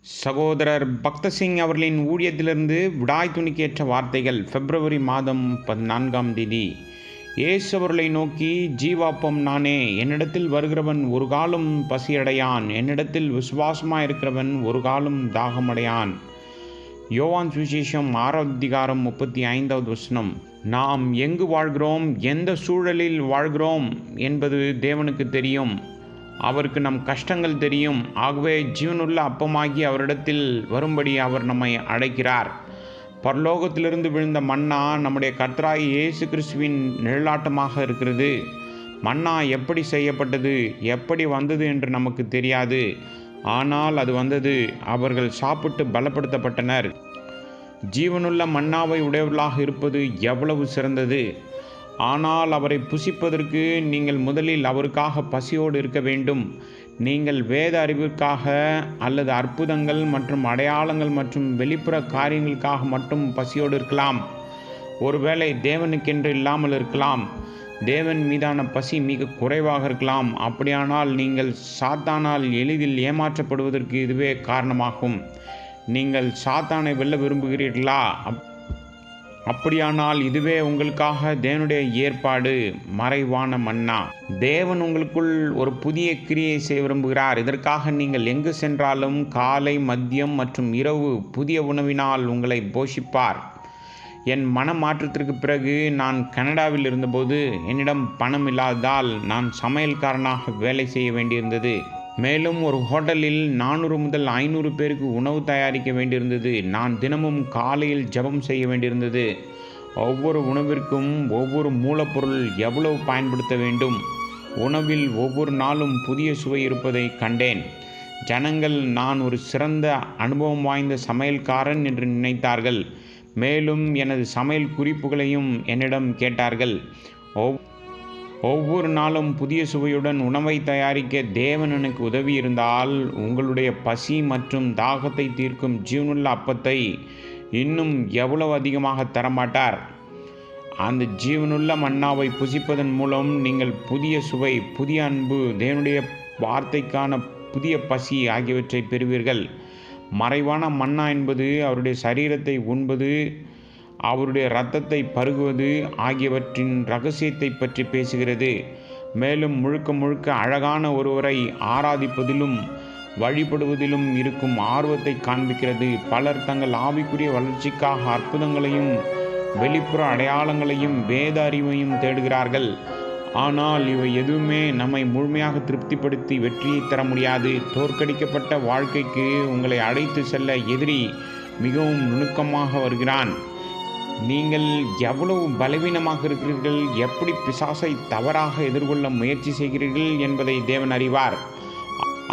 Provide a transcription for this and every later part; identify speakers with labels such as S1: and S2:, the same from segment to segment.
S1: சகோதரர் பக்தசிங் அவர்களின் ஊழியத்திலிருந்து விடாய் துணிக்கேற்ற வார்த்தைகள். பிப்ரவரி மாதம் 14 இயேசு அவர்களை நோக்கி, ஜீவாப்பம் நானே, என்னிடத்தில் வருகிறவன் ஒரு காலம் பசியடையான், என்னிடத்தில் விசுவாசமாயிருக்கிறவன் ஒரு காலம் தாகமடையான். யோவான் சுவிசேஷம் 6:35. நாம் எங்கு வாழ்கிறோம், எந்த சூழலில் வாழ்கிறோம் என்பது தேவனுக்கு தெரியும். அவருக்கு நம் கஷ்டங்கள் தெரியும். ஆகவே ஜீவனுள்ள அப்பமாகி அவரிடத்தில் வரும்படி அவர் நம்மை அழைக்கிறார். பரலோகத்திலிருந்து விழுந்த மன்னா நம்முடைய கர்த்தராகிய இயேசு கிறிஸ்துவின் நிழலாட்டமாக இருக்கிறது. மன்னா எப்படி செய்யப்பட்டது, எப்படி வந்தது என்று நமக்கு தெரியாது. ஆனால் அது வந்தது. அவர்கள் சாப்பிட்டு பலப்படுத்தப்பட்டனர். ஜீவனுள்ள மன்னாவை உடையவர்களாக இருப்பது எவ்வளவு சிறந்தது! ஆனால் அவரை புசிப்பதற்கு நீங்கள் முதலில் அவருக்காக பசியோடு இருக்க வேண்டும். நீங்கள் வேத அறிவிற்காக அல்லது அற்புதங்கள் மற்றும் அடையாளங்கள் மற்றும் வெளிப்புற காரியங்களுக்காக மட்டும் பசியோடு இருக்கலாம். ஒருவேளை தேவனுக்கென்று இல்லாமல் இருக்கலாம். தேவன் மீதான பசி மிக குறைவாக இருக்கலாம். அப்படியானால் நீங்கள் சாத்தானால் எளிதில் ஏமாற்றப்படுவதற்கு இதுவே காரணமாகும். நீங்கள் சாத்தானை வெல்ல விரும்புகிறீர்களா? அப்படியானால் இதுவே உங்களுக்காக தேவனுடைய ஏற்பாடு, மறைவான மன்னா. தேவன் உங்களுக்குள் ஒரு புதிய கிரியை செய்ய விரும்புகிறார். இதற்காக நீங்கள் எங்கு சென்றாலும் காலை, மதியம் மற்றும் இரவு புதிய உணவினால் உங்களை போஷிப்பார். என் மனமாற்றத்திற்கு பிறகு நான் கனடாவில் இருந்தபோது என்னிடம் பணம் இல்லாததால் நான் சமையல்காரனாக வேலை செய்ய வேண்டியிருந்தது. மேலும் ஒரு ஹோட்டலில் 400 முதல் 500 பேருக்கு உணவு தயாரிக்க வேண்டியிருந்தது. நான் தினமும் காலையில் ஜெபம் செய்ய வேண்டியிருந்தது. ஒவ்வொரு உணவிற்கும் ஒவ்வொரு மூலப்பொருள் எவ்வளவு பயன்படுத்த வேண்டும். உணவில் ஒவ்வொரு நாளும் புதிய சுவை இருப்பதை கண்டேன். ஜனங்கள் நான் ஒரு சிறந்த அனுபவம் வாய்ந்த சமையல்காரன் என்று நினைத்தார்கள். மேலும் எனது சமையல் குறிப்புகளையும் என்னிடம் கேட்டார்கள். ஒவ்வொரு நாளும் புதிய சுவையுடன் உணவை தயாரிக்க தேவன் எனக்கு உதவி இருந்தால், உங்களுடைய பசி மற்றும் தாகத்தை தீர்க்கும் ஜீவனுள்ள அப்பத்தை இன்னும் எவ்வளவு அதிகமாக தரமாட்டார். அந்த ஜீவனுள்ள மன்னாவை புசிப்பதன் மூலம் நீங்கள் புதிய சுவை, புதிய அன்பு, தேவனுடைய வார்த்தைக்கான புதிய பசி ஆகியவற்றை பெறுவீர்கள். மறைவான மன்னா என்பது அவருடைய சரீரத்தை உண்பது, அவருடைய இரத்தத்தை பருகுவது ஆகியவற்றின் இரகசியத்தை பற்றி பேசுகிறது. மேலும் முழுக்க அழகான ஒருவரை ஆராதிப்பதிலும் வழிபடுவதிலும் இருக்கும் ஆர்வத்தை காண்பிக்கிறது. பலர் தங்கள் ஆவிக்குரிய வளர்ச்சிக்காக அற்புதங்களையும் வெளிப்புற அடையாளங்களையும் வேத அறிவையும் தேடுகிறார்கள். ஆனால் இவை எதுவுமே நம்மை முழுமையாக திருப்திப்படுத்தி வெற்றியை தர முடியாது. தோற்கடிக்கப்பட்ட வாழ்க்கைக்கு உங்களை அழைத்து செல்ல எதிரி மிகவும் நுணுக்கமாக வருகிறான். நீங்கள் எவ்வளவு பலவீனமாக இருக்கிறீர்கள், எப்படி பிசாசை தவறாக எதிர்கொள்ள முயற்சி செய்கிறீர்கள் என்பதை தேவன் அறிவார்.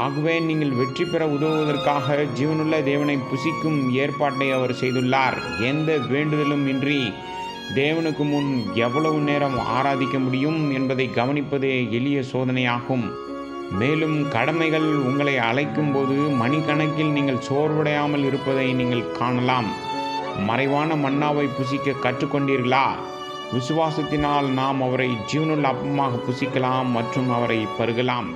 S1: ஆகவே நீங்கள் வெற்றி பெற உதவுவதற்காக ஜீவனுள்ள தேவனை புசிக்கும் ஏற்பாட்டை அவர் செய்துள்ளார். எந்த வேண்டுதலும் இன்றி தேவனுக்கு முன் எவ்வளவு நேரம் ஆராதிக்க முடியும் என்பதை கவனிப்பதே எளிய சோதனையாகும். மேலும் கடமைகள் உங்களை அழைக்கும் போது மணிக்கணக்கில் நீங்கள் சோர்வடையாமல் இருப்பதை நீங்கள் காணலாம். மறைவான மன்னாவை புசிக்க கற்றுக்கொண்டீர்களா? விசுவாசத்தினால் நாம் அவரை ஜீவனுள்ள அப்பமாக புசிக்கலாம் மற்றும் அவரை பருகலாம்.